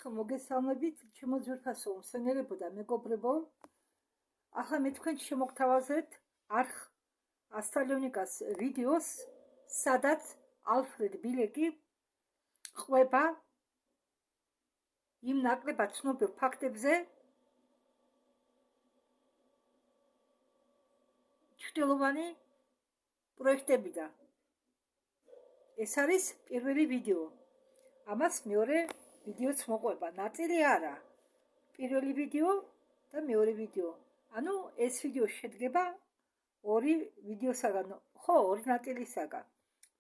მოგესალმებით, ჩემო ძვირფასო მსმენელებო და მეგობრებო. ახლა მე თქვენ შემოგთავაზებთ არხ ასტრალიონიკას ვიდეოს, სადაც ალფრედ ბილეკი ყვება იმ ნაკლებად ცნობილ ფაქტებზე, ჩრდილოვანი პროექტებიდან. ეს არის პირველი ვიდეო. ამას მეორე ვიდეოც მოყვება, ნაწილი არა. პირველი ვიდეო და მეორე ვიდეო. ანუ ეს ვიდეო შედგება ორი ვიდეოსაგან, ხო, ორი ნაწილისაგან.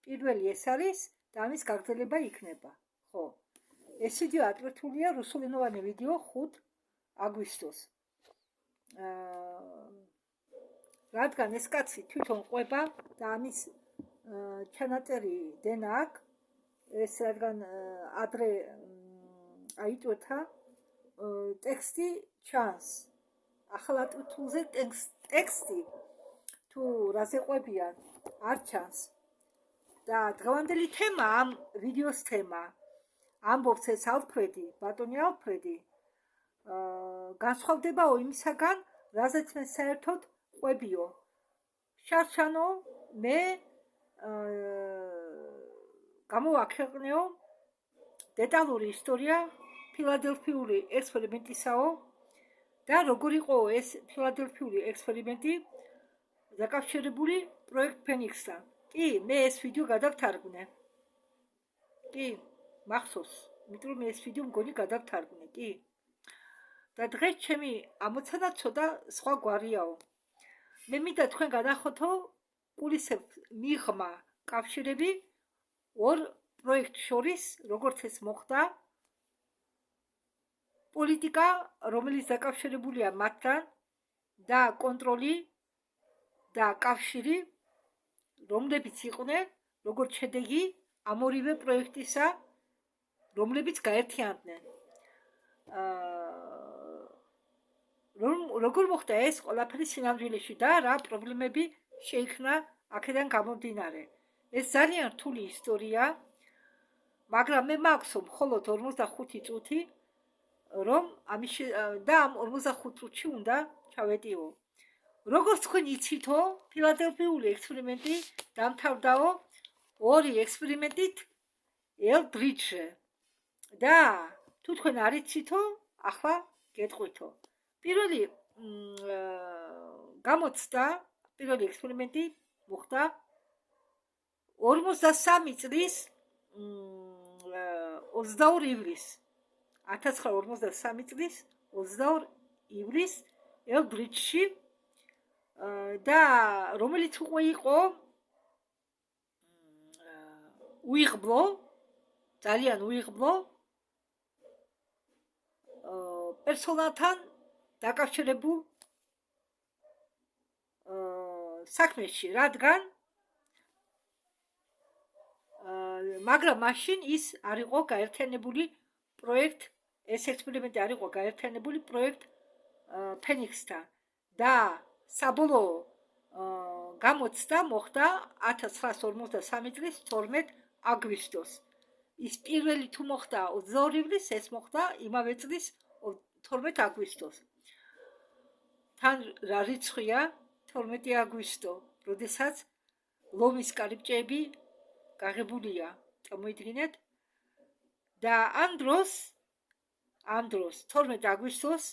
პირველი ეს არის და ამის გაგრძელება იქნება. ხო. ეს ვიდეო ატვირთულია რუსულენოვანი ვიდეო 5 აგვისტოს. რადგან ეს კაცი თვითონ ყვება და ამის ჩანაწერი დენა აქვს, ეს რადგან ადრე აიტვირთა ტექსტი ჩანს. ახალ ატვირთულზე ტექსტი თუ რაზე ყვებიან არ ჩანს. და დღევანდელი თემა, ამ ვიდეოს თემა, ამბობს ეს ალფრედი, ბატონი ალფრედი, განსხვავდებაო იმისაგან, რაზეც მე საერთოდ ყვებიო. შარშანო, მე გამოვაქვეყნეო დეტალური ისტორია ფილადელფიური ექსპერიმენტისაო და როგორ იყო ეს ფილადელფიური ექსპერიმენტი დაკავშირებული პროექტ ფენიქსთან. კი, მე ეს ვიდეო გადავთარგმნე. კი, მახსოვს, იმიტომ რომ ეს ვიდეო მგონი გადავთარგმნე, კი. და დღეს ჩემი ამოცანა ცოტა სხვა გვარიაო. მე მინდა თქვენ განახოთო კულისებს მიღმა კავშირები ორ პროექტ შორის, როგორც ეს მოხდა, პოლიტიკა, რომელიც დაკავშირებულია მათთან და კონტროლი და კავშირი, რომლებიც იყვნენ როგორც შედეგი ამ ორივე პროექტისა, რომლებიც გაერთიანდნენ. როგორ მოხდა ეს ყველაფერი სინამდვილეში და რა პრობლემები შეიქმნა აქედან გამომდინარე. ეს ძალიან რთული ისტორია, მაგრამ მე მაქვს მხოლოდ 45 წუთი, რომ და ამ 45 წუთში უნდა ჩავეტიო. როგორც თქვენ იცითო, ფილადელფიური ექსპერიმენტი დამთავრდაო ორი ექსპერიმენტით ელ-ბრიჯზე. და თუ თქვენ არ იცითო, ახლა გეტყვითო. პირველი გამოცდა, პირველი ექსპერიმენტი მოხდა 43 წლის 22 ივლისს. 1943 წლის 22 ივლისს ელ-ბრიჯში და რომელიც უკვე იყო უიღბლო, ძალიან უიღბლო პერსონალთან დაკავშირებულ საქმეში, რადგან მაგრამ მაშინ ის არ იყო გაერთიანებული პროექტ, ეს ექსპერიმენტი არ იყო გაერთიანებული პროექტ ფენიქსთან და საბოლოო გამოცდა მოხდა 1953 წლის 12 აგვისტოს. ის პირველი თუ მოხდა 22 ივლისს, ეს მოხდა იმავე წლის 12 აგვისტოს. თან რა რიცხვია 12 აგვისტო, როდესაც ლომის კარიბჭეები გაღებულია, წარმოიდგინეთ. და ამ დროს 12 აგვისტოს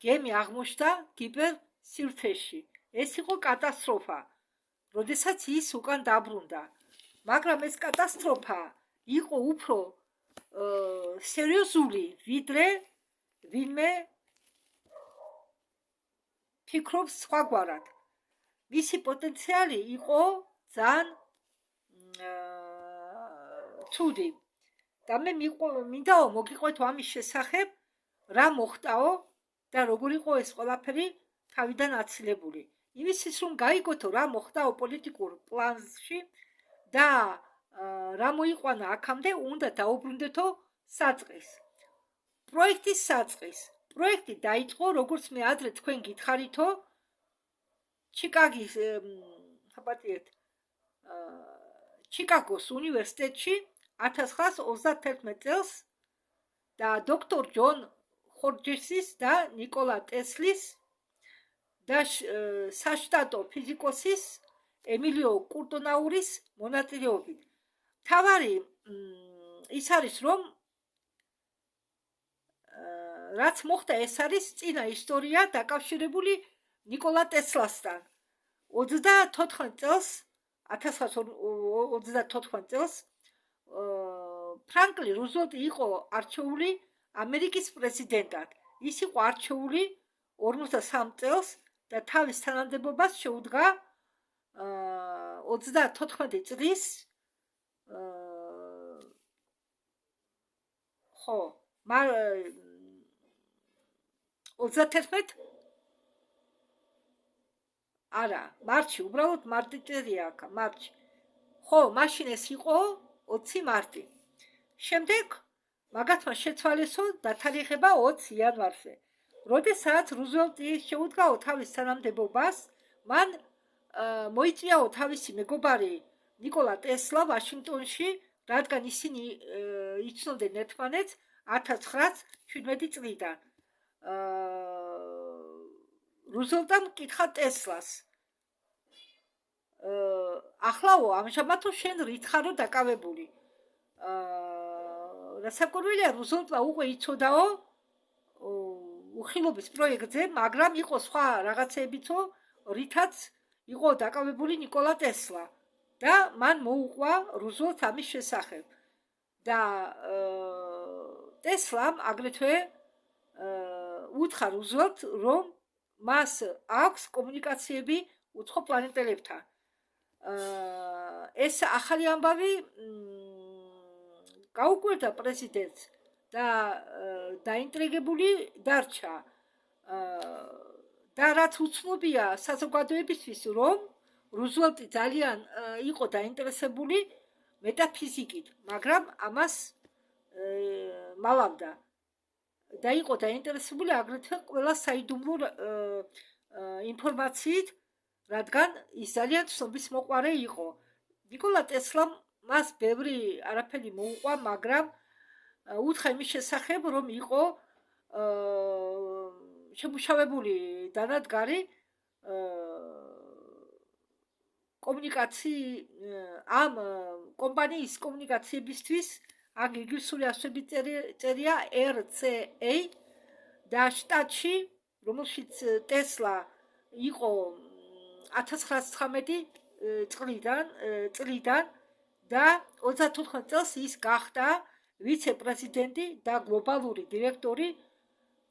გემი აღმოჩნდა გიბერ სივრცეში. ეს იყო კატასტროფა, როდესაც ის უკან დაბრუნდა. მაგრამ ეს კატასტროფა იყო უფრო სერიოზული, ვიდრე ვინმე ფიქრობს სხვაგვარად. მისი პოტენციალი იყო ძალიან ცუდი. და მე მინდაო მოგიყვეთო ამის შესახებ, რა მოხდაო და როგორ იყო ეს ყველაფერი თავიდან აცილებული. იმისთვის რომ გაიგოთო რა მოხდაო პოლიტიკურ პლანში და რა მოიყვანა აქამდე, უნდა დაუბრუნდეთო საწყის. პროექტის საწყის. პროექტი დაიწყო, როგორც მე ადრე თქვენ გითხარითო, ჩიკაგოს უნივერსიტეტში 1931 წელს და დოქტორ ჯონ ხორჯესის და ნიკოლა ტესლის და საშტატო ფიზიკოსის ემილიო კურტონაურის მონაწილეობით. თავარი ის არის, რომ რაც მოხდა, ეს არის წინა ისტორია დაკავშირებული ნიკოლა ტესლასთან. 34 წელს 1934 წელს ფრანკლინ რუზველტი იყო არჩეული ამერიკის პრეზიდენტად. ის იყო არჩეული 53 წელს და თავის თანამდებობას შეუდგა 34 წლის ხო 31 არა მარტში უბრალოდ მარტი წერია აქ მარტში ხო მაშინ ეს იყო 20 მარტი შემდეგ მაგათმა შეცვალესო დათარიღება 20 იანვარზე როდესაც რუზველტი შეუდგაო თავის თანამდებობას მან მოიწვიაო თავისი მეგობარი ნიკოლა ტესლა ვაშინგტონში რადგან ისინი იცნობდნენ ერთმანეთს 1917 წლიდან რუზველტამ კითხა ტესლას ახლავო ამჟამადო შენ რით ხარო დაკავებული რასაკვირველია რუზველტმა უკვე იცოდაო უხილობის პროექტზე მაგრამ იყო სხვა რაღაცეებიცო რითაც იყო დაკავებული ნიკოლა ტესლა და მან მოუყვა რუზველტს ამის შესახებ და ტესლამ აგრეთვე უთხრა რუზველტს რომ მას აქვს კომუნიკაციები უცხო პლანეტელებთან ეს ახალი ამბავი გაუკვირდა პრეზიდენტს და დაინტრიგებული დარჩა და რაც უცნობია საზოგადოებისთვის რომ რუზველტი ძალიან იყო დაინტერესებული მეტაფიზიკით მაგრამ ამას მალავდა და იყო დაინტერესებული აგრეთვე ყველა საიდუმლო ინფორმაციით რადგან ის ძალიან ცნობის მოყვარე იყო ნიკოლა ტესლამ მას ბევრი არაფერი მოუყვა მაგრამ უთხრა იმის შესახებ რომ იყო შემუშავებული დანადგარი ამ კომპანიის კომუნიკაციებისთვის აქ ინგლისური ასოებით წერია RCA და შტატში რომელშიც ტესლა იყო 1919 წლიდან და 34 წელს ის გახდა ვიცე-პრეზიდენტი და გლობალური დირექტორი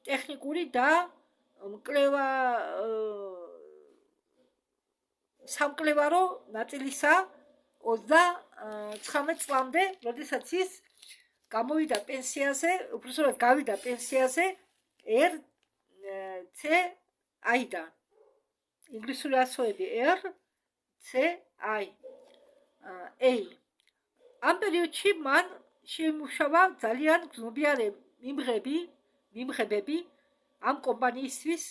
ტექნიკური და სამკვლევარო ნაწილისა 39 წლამდე როდესაც ის გამოვიდა პენსიაზე უბრალოდ გავიდა პენსიაზე RCA-დან ინგლისური ასოები RCA ამ პერიოდში მან შეიმუშავა ძალიან გრძნობიარე მიმღებები ამ კომპანიისთვის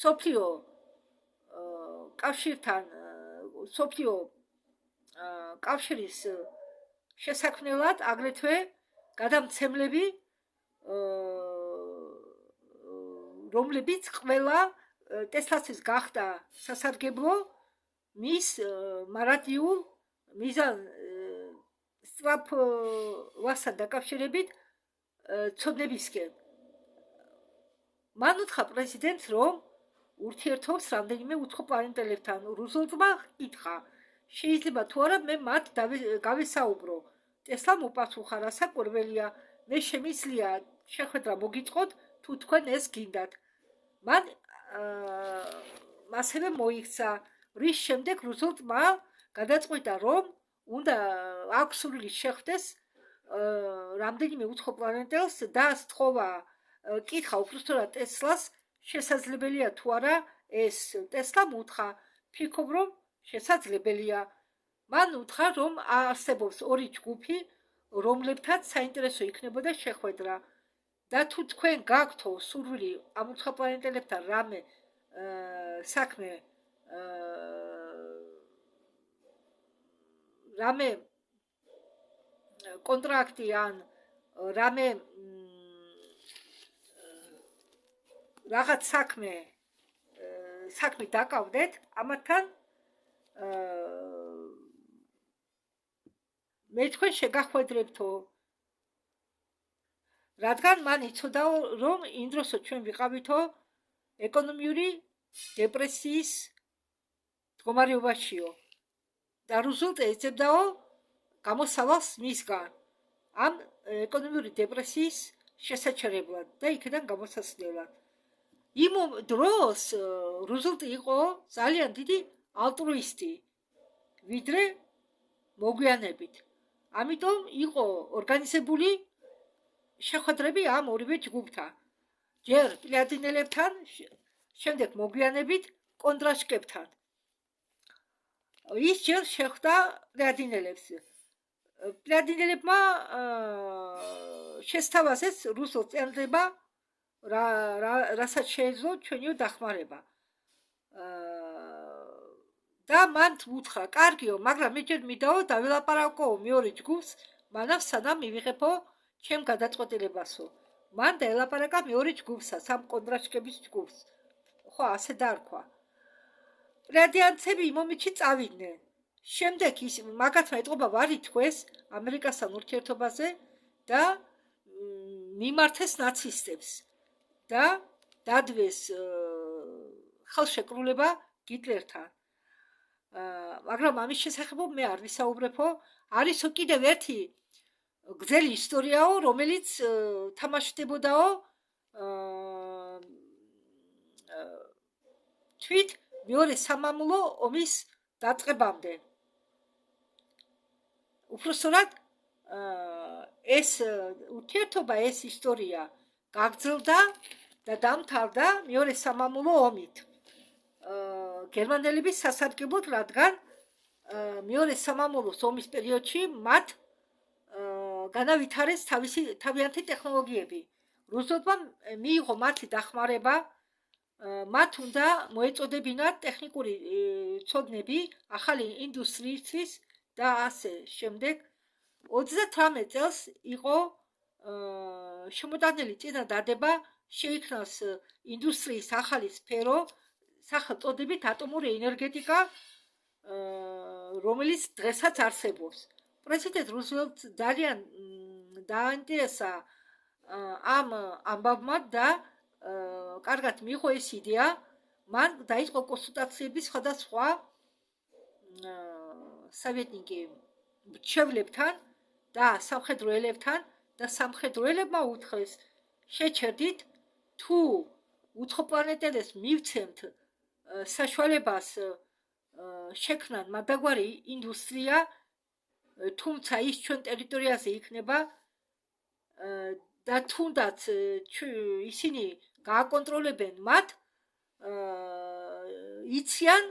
სოფლიო კავშირის შესაქმნელად აგრეთვე გადამცემლები რომლებიც ყველა ტესლასთვის გახდა სასარგებლო მის მარადიულ სწრაფვასთან დაკავშირებით ცოდნებისკენ მან უთხრა პრეზიდენტს რომ ურთიერთობს რამდენიმე უცხო პლანეტელებთან რუზველტმა ითხრა შეიძლება თუ არა მე მათ გავესაუბრო ტესლამ უპასუხა რასაკვირველია მე შემიძლია შეხვედრა მოგიწყოთ თუ თქვენ ეს გინდათ მან ასევე მოიქცა რის შემდეგ რუზველტმა გადაწყვიტა რომ უნდა აქვს სურვილი შეხვდეს რამდენიმე უცხო პლანეტელს და სთხოვა კითხა უბრალოდ ტესლას შესაძლებელია თუ არა ეს ტესლამ უთხრა ფიქრობ რომ შესაძლებელია მან უთხრა რომ არსებობს ორი ჯგუფი რომლებთაც საინტერესო იქნებოდა შეხვედრა და თუ თქვენ გაქვთო სურვილი ამ უცხო პლანეტელებთან რამე საქმე რამე კონტრაქტი ან რამე რაღაც საქმე დაკავდეთ, ამათთან მე თქვენ შეგახვედრებთო, რადგან მან იცოდაო, რომ იმ დროსო ჩვენ ვიყავითო ეკონომიური დეპრესიის მდგომარეობაშიო და რუზველტი ეძებდაო გამოსავალს მისგან ამ ეკონომიური დეპრესიის შესაჩერებლად და იქიდან გამოსასვლელად. იმ დროს რუზველტი იყო ძალიან დიდი ალტრუისტი, ვიდრე მოგვიანებით. ამიტომ იყო ორგანიზებული შეხვედრები ამ ორივე ჯგუფთან. ჯერ პლატინელებთან, შემდეგ მოგვიანებით კონტრაშკებთან. ის ჯერ შეხვდა პლატინელებს. პლატინელებმა შესთავაზეს რუსულს წერდება რასაც შეეძლო ჩვენიო დახმარება. და მან უთხრა, კარგიო, მაგრამ მე ჯერ მინდაო დავილაპარაკო მეორე ჯგუფს, მანამ სანამ მივიღებო ჩემ გადაწყვეტილებასო. მან დაელაპარაკა მეორე ჯგუფსა, სამ კონტრაშკების ჯგუფს. ხო, ასე დაარქვა. პლატინელები იმ მომენტში წავიდნენ. შემდეგ ის მაგათმა ეტყობა ვარი თქვეს ამერიკასთან ურთიერთობაზე და მიმართეს ნაცისტებს და დადვეს ხელშეკრულება გიტლერთან. მაგრამ ამის შესახებ მე არ ვისაუბრებო, არისო კიდევ ერთი გრძელი ისტორიაო, რომელიც თამაშდებოდაო თვით მეორე სამამულო ომის დაწყებამდე. უпроსტად ეს ურთიერთობა, ეს ისტორია გაგრძელდა და დამთავრდა მეორე სამამულო ომით. გერმანელების სასარგებლოდ, რადგან მეორე სამამულო ომის პერიოდში მათ განავითარეს თავიანთი ტექნოლოგიები. რუზველტმა მიიღო მათი დახმარება, მათ უნდა მოეწოდებინათ ტექნიკური ცოდნები ახალი ინდუსტრიისთვის და ასე შემდეგ. 38 წელს იყო შემოტანილი წინადადება, შეიქმნას ინდუსტრიის ახალი სფერო, სახელწოდებით ატომური ენერგეტიკა, რომელიც დღესაც არსებობს. პრეზიდენტ რუზველტს ძალიან დააინტერესა ამ ამბავმა და კარგად მიიღო ეს იდეა. მან დაიწყო კონსულტაციები სხვადასხვა სავიეტნიკი მრჩევლებთან და სამხედრო ელებთან და სამხედრო ელებმა უთხრეს, შეჩერდით თუ უცხოპლანეტელებს მივცემთ საშუალებას შექმნან მადაგვარი ინდუსტრია, თუმცა ის ჩვენ ტერიტორიაზე იქნება და თუნდაც ისინი გააკონტროლებენ მათ, იციან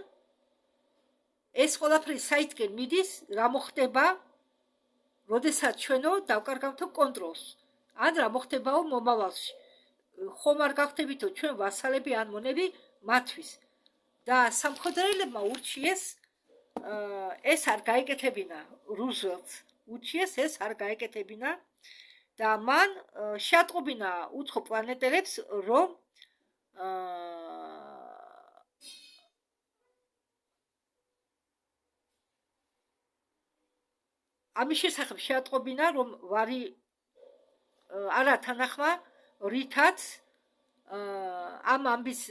ეს ყველაფერი საითკენ მიდის, რა მოხდება, როდესაც ჩვენო დავკარგავთო კონტროლს, ან რა მოხდებაო მომავალში. ხომ არ გახდებითო ჩვენ ვასალები ან მონები მათთვის. და სამხედროელებმა ურჩიეს ეს არ გაეკეთებინა, რუზველტს ურჩიეს ეს არ გაეკეთებინა და მან შეატყობინა უცხოპლანეტელებს, რომ ამის შესახებ შეატყობინა, რომ ვარი არა თანახმა, რითაც ამ ამბის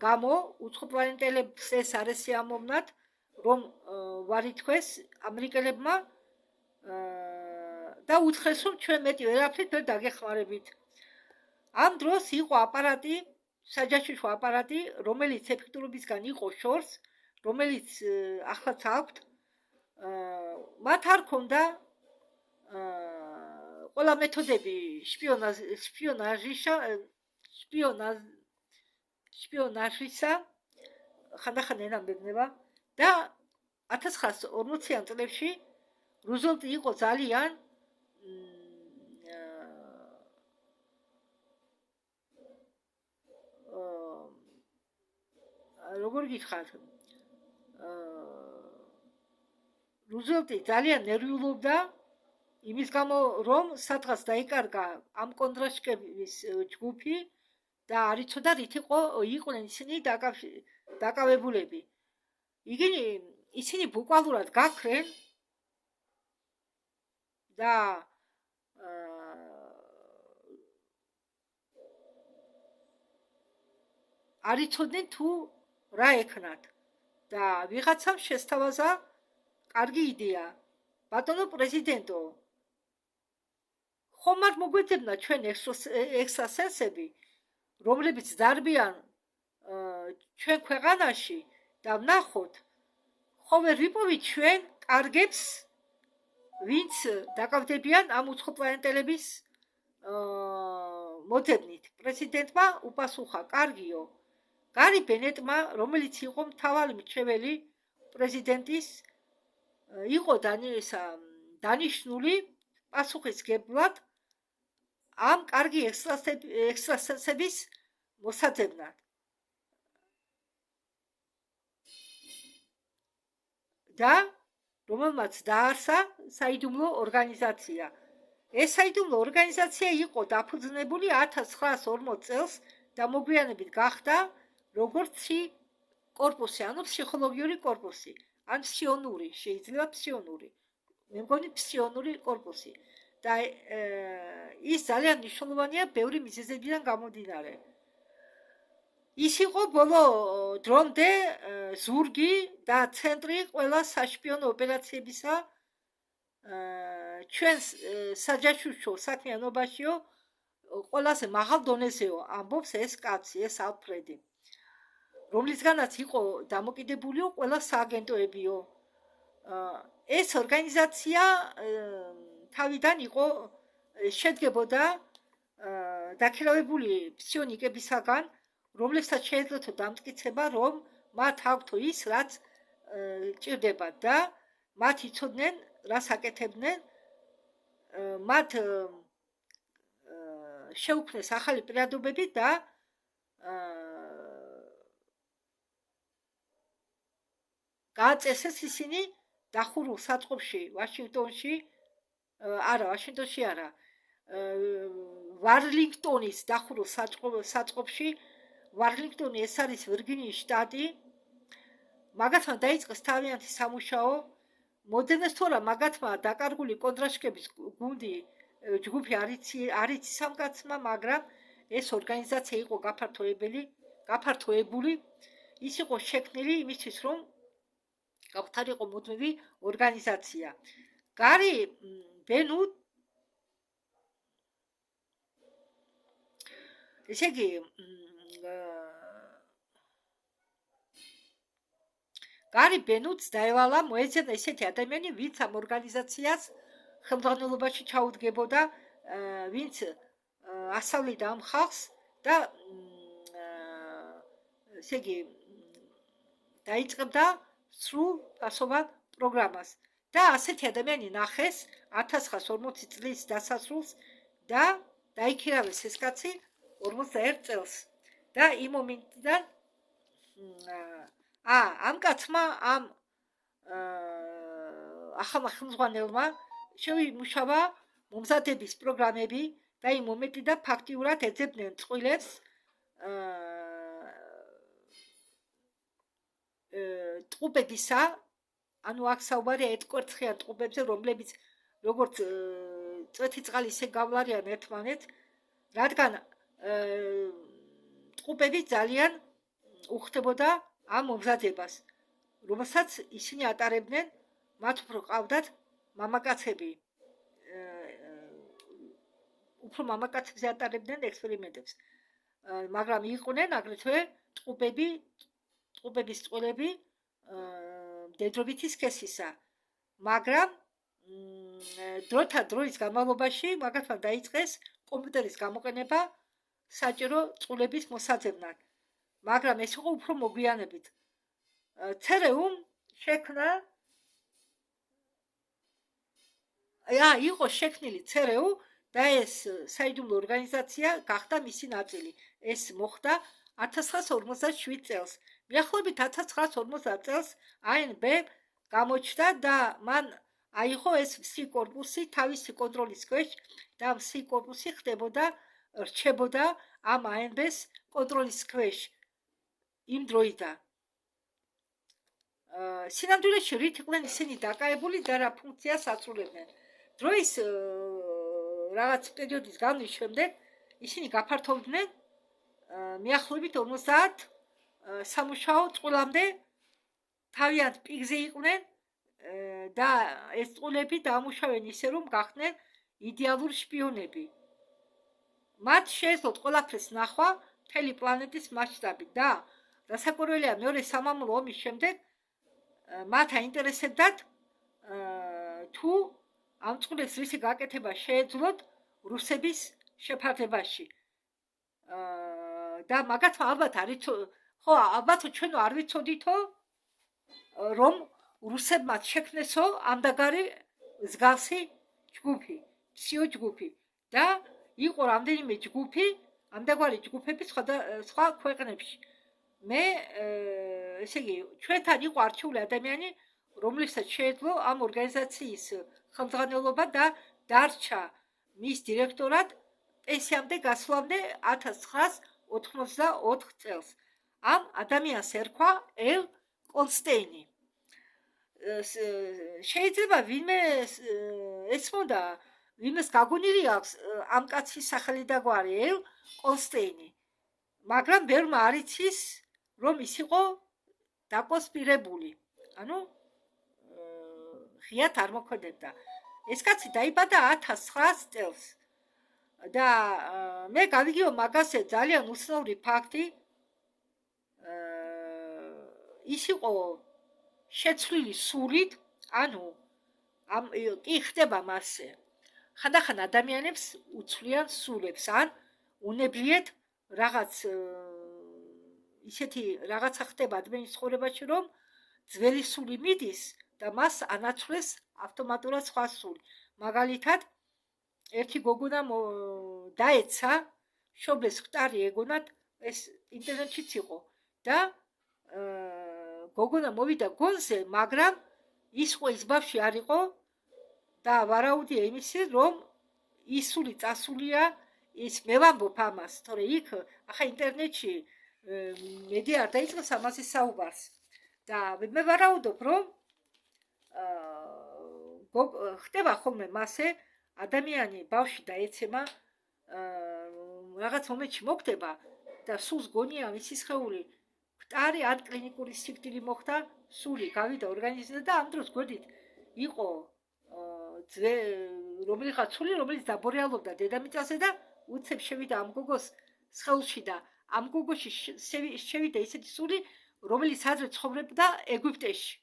გამო უცხოპლანეტელებს ეს არ ესიამოვნათ, რომ ვარი თქვეს ამერიკელებმა და უთხრეს, რომ ჩვენ მეტი ვერაფრით ვერ დაგეხმარებით. ამ დროს იყო აპარატი, საჯაშუშო აპარატი, რომელიც ეფექტურობისგან იყო შორს, რომელიც ახლაც აქვთ. მათ არ ქონდა ყველა მეთოდები შპიონაჟისა, ხანდახან ენა მბებნება და 1940-იან წლებში რუზველტი იყო ძალიან როგორ გითხრათ, რუზველტი ძალიან ნერვიულობდა იმის გამო, რომ სადღაც დაიკარგა ამ კონტრაშკების ჯგუფი და არ იცოდა რით იყვნენ ისინი დაკავებულები. ისინი ბუკვალურად გაქრენ და არ იცოდნენ თუ რა ექნათ და ვიღაცამ შესთავაზა კარგი იდეა. ბატონო პრეზიდენტო, ხომ არ მოგვეძებნა ჩვენ ექსტრასენსები, რომლებიც დარბიან ჩვენ ქვეყანაში და ვნახოთ, ხო ვერ ვიპოვით ჩვენ კარგებს, ვინც დაკავდებიან ამ უცხოპლანეტელების მოძებნით. პრეზიდენტმა უპასუხა, კარგიო. გარი ბენეტმა, რომელიც იყო მთავარი მრჩეველი პრეზიდენტის, იყო დანიშნული პასუხისმგებლად ამ კარგი ექსტრასენსების მოსაძებნად. და რომელმაც დაარსა საიდუმლო ორგანიზაცია. ეს საიდუმლო ორგანიზაცია იყო დაფუძნებული 1940 წელს და მოგვიანებით გახდა როგორც კორპუსი, ანუ ფსიქოლოგიური კორპუსი, ან ფსიონური, შეიძლება ფსიონური. მე მგონი ფსიონური კორპუსი. და ის ძალიან მნიშვნელოვანია ბევრი მიზეზებიდან გამომდინარე. ის იყო ბოლო დრომდე ზურგი და ცენტრი ყველა საშპიონო ოპერაციებისა ჩვენს საჯაშუშო საქმიანობაშიო ყველაზე მაღალ დონეზეო, ამბობს ეს კაცი, ეს ალფრედი, რომლისგანაც იყო დამოკიდებულიო ყველა სააგენტოებიო. ეს ორგანიზაცია თავიდან იყო შედგებოდა დაქირავებული ფსიონიკებისაგან, რომლებსაც შეეძლოთ დამტკიცება, რომ მათ აქვთ ის, რაც ჭირდებათ და მათ იცოდნენ, რას აკეთებდნენ, მათ შეუქმნეს ახალი პირადობები და გააწესეს ისინი დახურულ საწყობში ვაშინგტონში არა, ვარლინგტონის დახურულ საწყობში. ვარლინგტონი ეს არის ვირგინიის შტატი. მაგათმა დაიწყეს თავიანთი სამუშაო. მოდენეს თორა მაგათმა დაკარგული კონტრაშკების ჯგუფი არ იცის ამ კაცმა, მაგრამ ეს ორგანიზაცია იყო გაფართოებული. ის იყო შექმნილი იმისთვის, რომ გავხდარიყო მუდმივი ორგანიზაცია. გარი ბენუტ, ესე იგი, გარი ბენუტს დაევალა მოეძებნა ესეთი ადამიანი, ვინც ამ ორგანიზაციას ხელმძღვანელობაში ჩაუდგებოდა, ვინც ასწავლიდა ამ ხალხს და ესე იგი დაიწყებდა სრულ პასოვან პროგრამას. და ასეთი ადამიანი ნახეს 1940 წლის დასასრულს და დაიქირავეს ეს კაცი 41 წელს. და იმ მომენტიდან ამ კაცმა, ამ ახალმა ხელმძღვანელმა შეიმუშავა მომზადების პროგრამები და იმ მომენტიდან ფაქტიურად ეძებდნენ წყვილებს ტყუპებისა, ანუ აქ საუბარია ეთკვერთხიან ტყუპებზე, რომლებიც როგორც წვეთი წყალი ისე გავლარიან ერთმანეთს, რადგან ტყუპები ძალიან უხდებოდა ამ მომზადებას, რომელსაც ისინი ატარებდნენ, მათ უფრო ყავდათ მამაკაცები, უფრო მამაკაცებზე ატარებდნენ ექსპერიმენტებს, მაგრამ იყვნენ აგრეთვე ტყუპების წყვილები მდედრობითი სქესისა, მაგრამ დროთა დროის განმავლობაში მაგათმა დაიწყეს კომპიუტერის გამოყენება საჭირო წყვილების მოსაძებნად, მაგრამ ეს იყო უფრო მოგვიანებით. ЦРУ შექმნა იყო შექმნილი ЦРУ და ეს საიდუმლო ორგანიზაცია გახდა მისი ნაწილი. ეს მოხდა 1957 წელს. მიახლოებით 1950 წელს ANB გამოჩნდა და მან აიღო ეს მსი კორპუსი თავისი კონტროლის ქვეშ და მსი კორპუსი რჩებოდა ამ ANB-ს კონტროლის ქვეშ იმ დროიდან. სინამდვილეში რით იყვნენ ისინი დაკავებული და რა ფუნქციას აწულებდნენ. დროის რაღაც პერიოდის განმავლობის შემდეგ ისინი გაფართოვდნენ მიახლოებით 50 სამუშაო წყვილამდე თავიანთ პიკზე იყვნენ და ეს წყვილები დაამუშავენ ისე რომ გახდნენ იდეალური შპიონები. მათ შეეძლოთ ყველაფერს ნახვა მთელი პლანეტის მასშტაბით და რასაკვირველია მეორე სამამულო ომის შემდეგ მათ აინტერესებდათ თუ ამ წყვილებს რისი გაკეთება შეეძლოთ რუსების შეფარდებაში. და მაგათმა ალბათ ალბათ ჩვენო არ ვიცოდითო რომ რუსებმა შექმნესო ამდაგარი მსგავსი ჯგუფი, ფსიო ჯგუფი და იყო რამდენიმე ჯგუფი, ამდაგვარი ჯგუფები სხვა ქვეყნებში. მე ესე იგი ჩვენთან იყო არჩეული ადამიანი, რომლისაც შეეძლო ამ ორგანიზაციის ხელმძღვანელობა და დარჩა მის დირექტორად პენსიამდე გასვლამდე 1984 წელს. ამ ადამიანს ერქვა ელ კოლსტეინი. შეიძლება ვინმე ეცმოდა, ვინმეს გაგონილი აქვს ამ კაცის სახელი და გვარი ელ კოლსტეინი. მაგრამ ბევრმა არ იცის, რომ ის იყო დაკონსპირებული. ანუ ღიად არ მოქმედებდა. ეს კაცი დაიბადა 1900 წელს. და მე გავიგიო მაგაზე ძალიან უცნაური ფაქტი. ის იყო შეცვლილი სულით, ანუ კი ხდება მასზე. ხანდახან ადამიანებს უცვლიან სულებს, ან უნებლიეთ რაღაც ისეთი რაღაცა ხდება ადამიანის ცხოვრებაში, რომ ძველი სული მიდის და მას ანაცვლეს ავტომატურად სხვა სული. მაგალითად, ერთი გოგონა დაეცა, შობლეს ხტარი ეგონათ, ეს ინტერნეტშიც იყო და გოგონა მოვიდა გონზე, მაგრამ ის ბავშვი არ იყო და ვარაუდია იმისი, რომ ის სული წასულია, ის მე ვამბობ ამას, თორე იქ ახლა ინტერნეტში მედი არ დაიწყოს ამაზე საუბარს. და მე ვარაუდობ, რომ ხდება ხოლმე მასე ადამიანი ბავშვი დაეცემა, რაღაც მომენტში მოხდება და სულს გონია მისი სხეული ხტარი ან კლინიკური სიკვდილი მოხდა, სული გავიდა ორგანიზმზე და ამ დროს გვერდით იყო რომელიღაც სული, რომელიც დაბორეალობდა დედამიწაზე და უცებ შევიდა ამ გოგოს სხეულში და ამ გოგოში შევიდა ისეთი სული, რომელიც ადრე ცხოვრობდა ეგვიპტეში.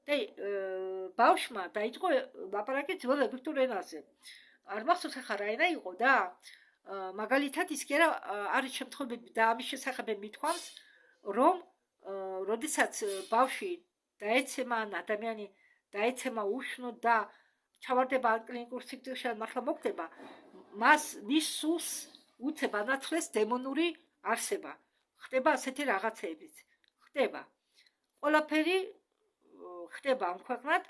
და ბავშვმა დაიწყო ლაპარაკი ძველ ეგვიპტურ ენაზე. არ მახსოვს ახლა რა ენა იყო და მაგალითად ის კი არა არის შემთხვევები და ამის შესახებ მithქვამს, რომ როდესაც ბავშვი დაეცემა ან ადამიანი დაეცემა უშნოდ და ჩავარდება კლინიკურ სიკვდილში ან მართლა მოხდება, მის სულს უცებ ანაცვლეს დემონური არსება. ხდება ასეთი რაღაცეებიც. ხდება. ყველაფერი ხდება ამ ქვეყნად,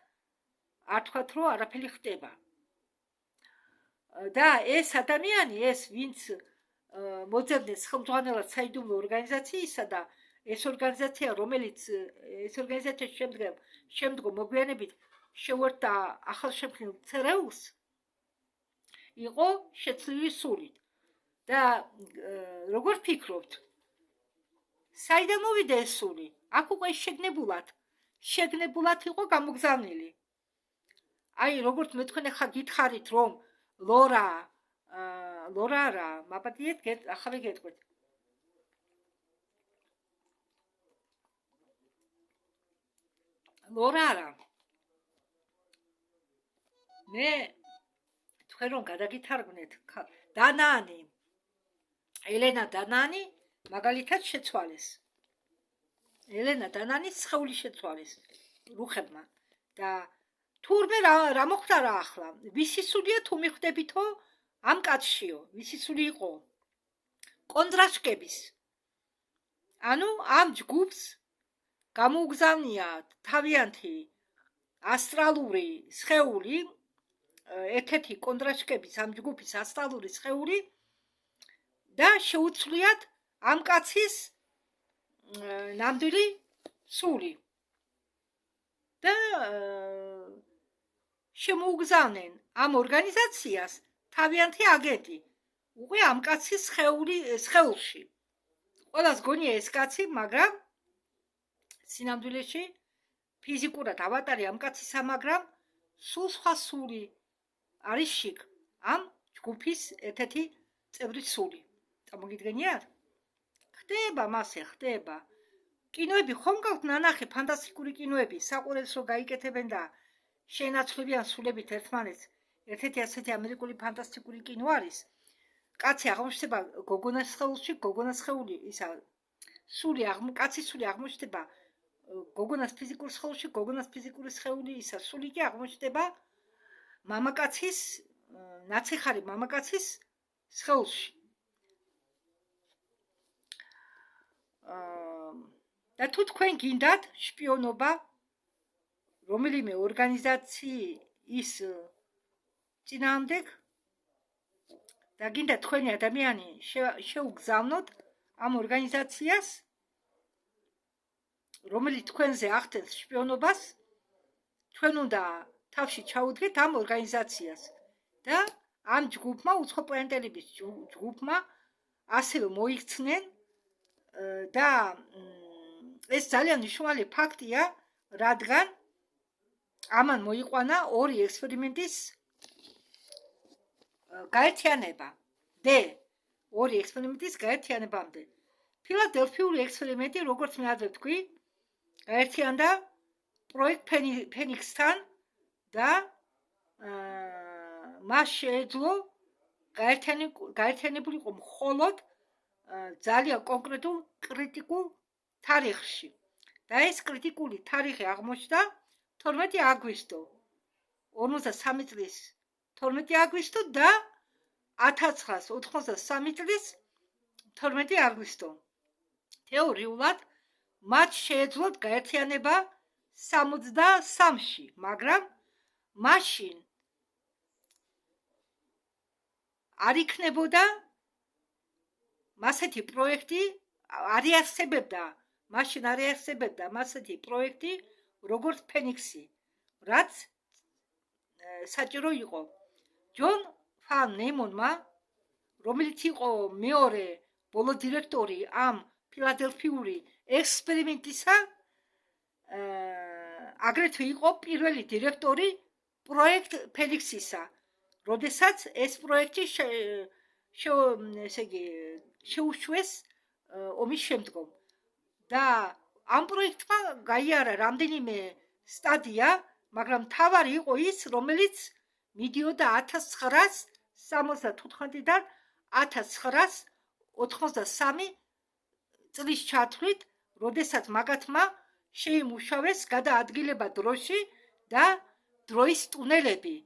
არ თქვათ, რომ არაფერი ხდება. და ეს ადამიანი, ეს ვინც მოძებნეს ხელმძღვანელად საიდუმლო ორგანიზაციისა და ეს ორგანიზაცია, რომელიც ეს ორგანიზაცია შემდგომ მოგვიანებით შეუერთდა ახალშემქმნილ ცერეულს, იყო შეცვლილი სულით. და როგორ ფიქრობთ, საიდან მოვიდა ეს სული? აქ უკვე შეგნებულად იყო გამოგზავნილი. აი, როგორც მე თქვენ ახლა გითხარით, რომ ლორა რა, მაპატიეთ, ახლა გეტყვით. ლორა რა. მე თქვენ რომ გადაგითარგმნეთ, დანანი, ელენა დანანი მაგალითად შეცვალეს. ელენა დანანის სხეული შეცვალეს რუხებმა და თურმე რა მოხდა რა ახლა? ვისი სულია თუ მიხვდებითო ამ კაცშიო? ვისი სული იყო? კონდრაშკების. ანუ ამ ჯგუფს გამოუგზავნია თავიანთი ასტრალური სხეული, ერთ-ერთი კონტრაშკების ამ ჯგუფის ასტრალური სხეული და შეუცვლიათ ამ კაცის ნამდვილი სული და შემოუგზავნენ ამ ორგანიზაციას თავიანთი აგენტი უკვე ამ კაცის სხეულში. ყველას გონია ეს კაცი, მაგრამ სინამდვილეში ფიზიკურად ავატარი ამ კაცისა, მაგრამ სულ სხვა სული არის შიგ ამ ჯგუფის ერთ-ერთი წევრის სული. წარმოგიდგენიათ? ხდება მასე, ხდება. კინოები ხომ გაქვთ ნანახი, ფანტასტიკური კინოები, საყურელს რო გაიკეთებენ და შეენაცვლებიან სულებით ერთმანეთს. ერთ-ერთი ასეთი ამერიკული ფანტასტიკური კინო არის. კაცი აღმოჩნდება გოგონას სხეულში, გოგონას სხეული ისა სული კაცის სული აღმოჩნდება გოგონას ფიზიკურ სხეულში, გოგონას ფიზიკური სხეული ისა სული კი აღმოჩნდება მამაკაცის ნაციხარი მამაკაცის სხეულში. და თუ თქვენ გინდათ შპიონობა რომელიმე ორგანიზაციის წინააღმდეგ და გინდა თქვენი ადამიანი შეუგზავნოთ ამ ორგანიზაციას, რომელიც თქვენზე ახდენს შპიონობას, თქვენ უნდა თავში ჩაუდგეთ ამ ორგანიზაციას და ამ ჯგუფმა, უცხოპლანეტელების ჯგუფმა ასევე მოიქცნენ და ეს ძალიან მნიშვნელოვანი ფაქტია, რადგან ამან მოიყვანა ორი ექსპერიმენტის გაერთიანება. ორი ექსპერიმენტის გაერთიანებამდე. ფილადელფიური ექსპერიმენტი, როგორც მე ადრე ვთქვი, გაერთიანდა პროექტ ფენიქსთან და მას შეეძლო გაერთიანებული იყო მხოლოდ ძალიან კონკრეტულ კრიტიკულ თარიღში. და ეს კრიტიკული თარიღი აღმოჩნდა 12 აგვისტო 53 წლის 12 აგვისტო და 1983 წლის 12 აგვისტო. თეორიულად მათ შეეძლოთ გაერთიანება 63-ში, მაგრამ მაშინ არ იქნებოდა მასეთი პროექტი, არ იარსებებდა მასეთი პროექტი, როგორც ფენიქსი, რაც საჭირო იყო. ჯონ ფან ნეიმანმა, რომელიც იყო მეორე ბოლო დირექტორი ამ ფილადელფიური ექსპერიმენტისა, აგრეთვე იყო პირველი დირექტორი პროექტ ფენიქსისა, როდესაც ეს პროექტი შეუშვეს ომის შემდგომ. და ამ პროექტმა გაიარა რამდენიმე სტადია, მაგრამ მთავარი იყო ის, რომელიც მიდიოდა 1975-დან 1983 წლის ჩათვლით, როდესაც მაგათმა შეიმუშავეს გადაადგილება დროში და დროის ტუნელები.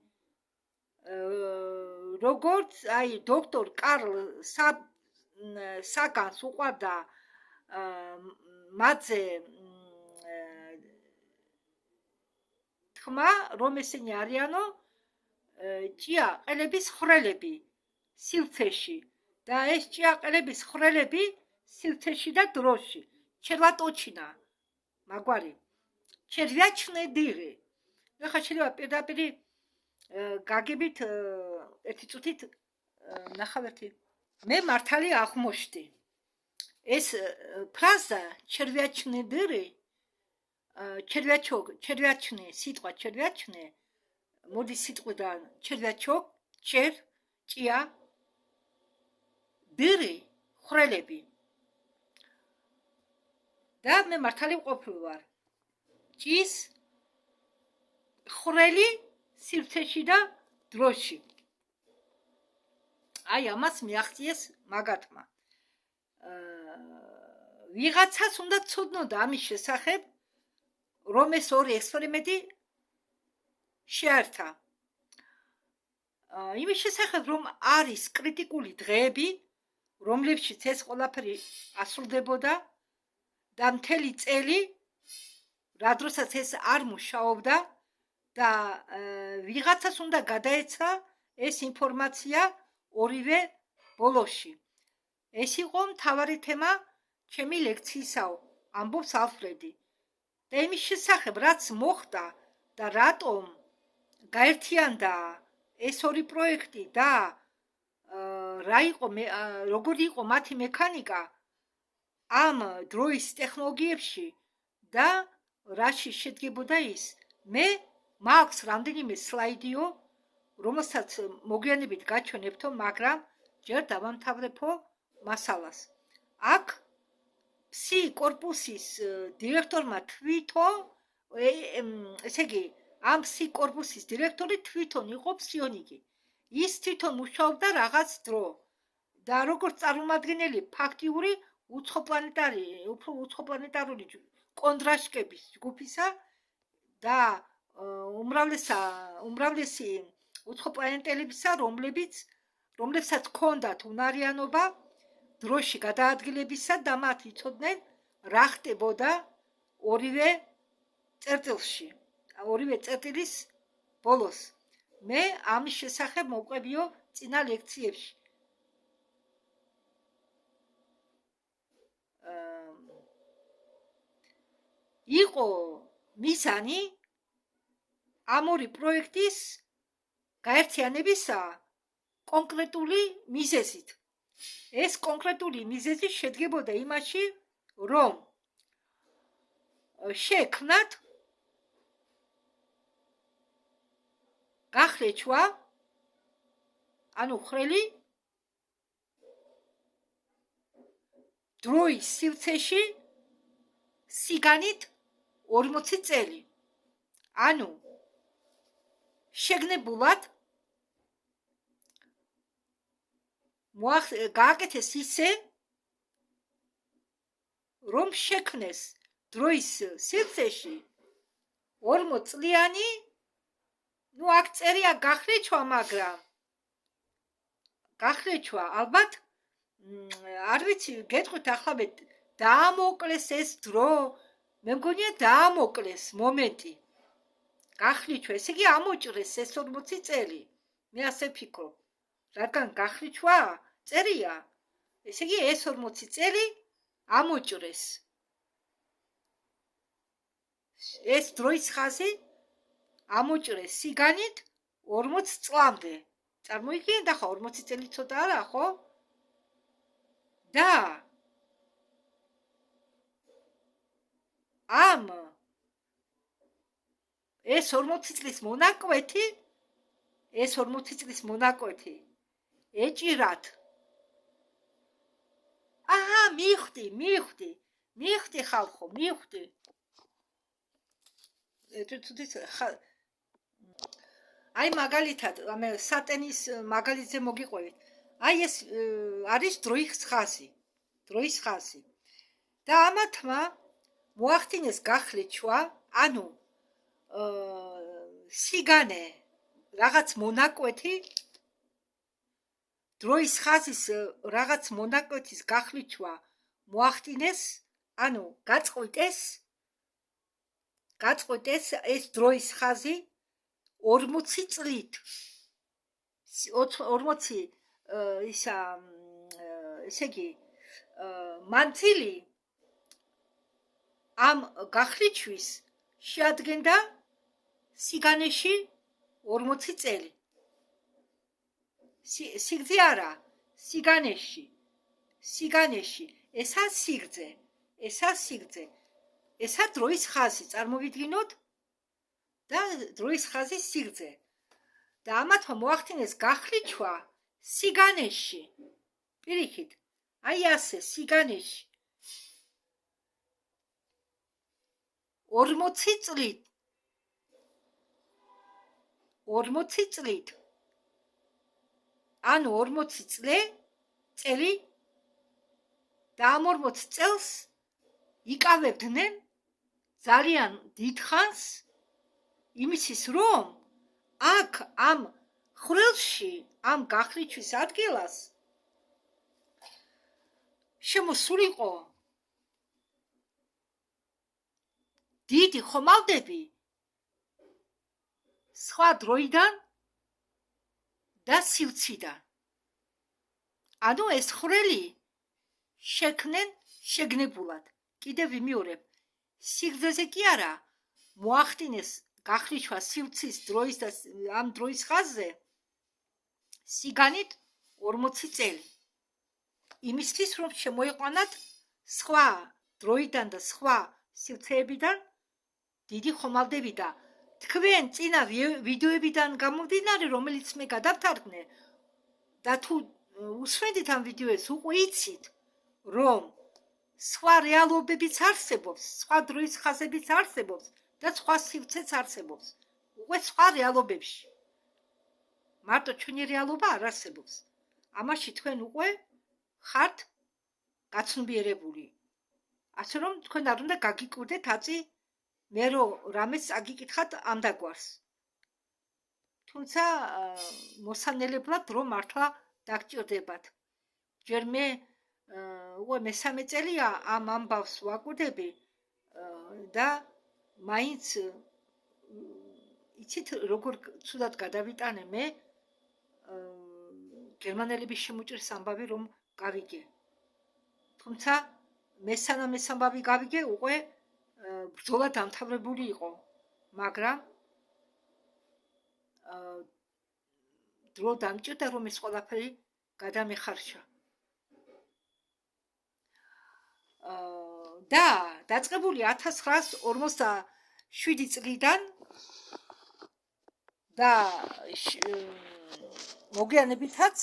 როგორც დოქტორ კარლ საგანს უყვარდა მათზე თქმა, რომ ესენი არიანო ჭიაყელების ხვრელები სივრცეში და ეს ჭიაყელების ხვრელები სივრცეში და დროში ჩელატოჩინა მაგვარი ჩერვიაჩნე დიღი. ეხლა შეიძლება პირდაპირ გაგებით ერთი წუთით ნახავ მე მართალი აღმოჩნდი. ეს ფრაზა ჩერვიაჩნე დიღი, ჩერვიაჩნე, სიტყვა ჩერვიაჩნე მოდის სიტყვიდან ჩერვიაჩო, ჩერ, ჭია, დიღი, ხვრელები. და მე მართალი ვყოფილი ვარ. ჭის ხვრელი სივრცეში და დროში. ამას მიაღწიეს მაგათმა. ვიღაცას უნდა ცოდნოდა ამის შესახებ, რომ ეს ორი ექსპერიმენტი შეართა. იმის შესახებ, რომ არის კრიტიკული დღეები, რომლებშიც ეს ყველაფერი ასრულდებოდა და მთელი წელი, რა დროსაც ეს არ მუშაობდა, და ვიღაცას უნდა გადაეცა ეს ინფორმაცია ორივე ბოლოში. ეს იყო მთავარი თემა ჩემი ლექციისაო, ამბობს ალფრედი. და იმის შესახებ, რაც მოხდა და რატომ გაერთიანდა ეს ორი პროექტი და როგორი იყო მათი მექანიკა ამ დროის ტექნოლოგიებში და რაში შედგებოდა ის. მე მაქვს რამდენიმე სლაიდიო, რომელსაც მოგვიანებით გაჩვენებთო, მაგრამ ჯერ დავამთავრებო მასალას. აქ ფსი კორპუსის დირექტორმა თვითონ, ესე იგი, ამ ფსი კორპუსის დირექტორი თვითონ იყო ფსიონიკი. ის თვითონ მუშაობდა რაღაც დრო და როგორც წარმომადგენელი ფაქტიური უცხოპლანეტარული კონდრაშკების ჯგუფისა და უმრავლესი უცხოპლანეტელებისა, რომლებსაც ჰქონდათ უნარიანობა დროში გადაადგილებისა და მათ იცოდნენ რა ხდებოდა ორივე წერტილში, ორივე წერტილის ბოლოს. მე ამის შესახებ მოვყვებიო წინა ლექციებში. იყო მიზანი ამ ორი პროექტის გაერთიანებისა კონკრეტული მიზეზით. ეს კონკრეტული მიზეზი შედგებოდა იმაში, რომ შექმნათ გახლეჩვა, ანუ ხრელი დროის სივრცეში სიგანით 40 წელი. ანუ შეგნებულად გააკეთეს ისე, რომ შექმნეს დროის სივრცეში 40 წლიანი, ну აქ წერია გახლეჩვა, მაგრამ გახლეჩვა ალბათ არ ვიცი, გეტყვით ახლა მე დაამოკლეს ეს დრო, მე მგონია დაამოკლეს მომენტი. გახლეჩვა, ესე იგი ამოჭრეს ეს 40 წელი. მე ასე ვფიქრობ. რადგან გახლეჩვა წერია, ესე იგი ეს 40 წელი ამოჭრეს. ეს დროის ხაზი ამოჭრეს სიგანით 40 წლამდე. წარმოიდგინეთ ახლა 40 წელი ცოტა არა, ხო? და ამ ეს 40 წლის მონაკვეთი ეჭირათ. აჰა, მივხვდი ხალხო, მივხვდი. აი მაგალითად, ამ სატენის მაგალითზე მოგიყვებით. აი ეს არის დროის ხაზი. და ამათმა მოახდინეს გახლეჩვა, ანუ სიგანე რაღაც მონაკვეთი, დროის ხაზის რაღაც მონაკვეთის გახლეჩვა მოახდინეს, ანუ გაწყვიტეს ეს დროის ხაზი 40 წლით. 40 ესე იგი მანძილი ამ გახლეჩვის შეადგენდა სიგანეში 40 წელი. სიგრძე არა, სიგანეში. ესა სიგრძე. ესა დროის ხაზი, წარმოვიდგინოთ, და დროის ხაზის სიგრძე. და ამათმა მოახდინეს გახლეჩვა სიგანეში. პირიქით, აი ასე სიგანეში 40 წლით. 40 წლით. ანუ 40 წელი და ამ 40 წელს იკავებდნენ ძალიან დიდ ხანს იმისის, რომ აქ ამ ხრელში, ამ გახლეჩვის ადგილას შემოსულიყო დიდი ხომალდები სხვა დროიდან და სივრციდან. ანუ ეს ხვრელი შექმნენ შეგნებულად. კიდევ ვიმეორებ, სიგრძეზე კი არა, მოახდინეს გახლიჩვა სივრცის დროის და ამ დროის ხაზზე სიგანით 40 წელი. იმისთვის რომ შემოიყვანათ სხვა დროიდან და სხვა სივრცეებიდან დიდი ხომალდები და თქვენ წინა ვიდეოებიდან გამომდინარე, რომელიც მე გადავთარგმნე და თუ უსმენთ ამ ვიდეოებს, უკვე იცით, რომ სხვა რეალობებიც არსებობს, სხვა დროის ხაზებიც არსებობს და სხვა სივრცეც არსებობს. უკვე სხვა რეალობებში. მარტო ჩვენი რეალობა არ არსებობს. ამაში თქვენ უკვე ხართ გაცნობიერებული. ასე რომ თქვენ არ უნდა გაგიკვირდეთ აწი მე რო რამეს აგიკითხათ ამ დაგვარს. თუმცა მოსანელებლად რომ მართლა დაგჭირდებათ. ჯერ მე უკვე მესამე წელია ამ ამბავს ვაკვირდები და მაინც იცით როგორ ცუდად გადავიტანე მე გერმანელების შემოჭრის ამბავი რომ გავიგე. თუმცა მესამე ამბავი გავიგე უკვე ბრძოლა დამთავრებული იყო, მაგრამ დრო დამჭირდა რომ ეს ყველაფერი გადამეხარშა. და დაწყებული 1947 წლიდან და მოგვიანებითაც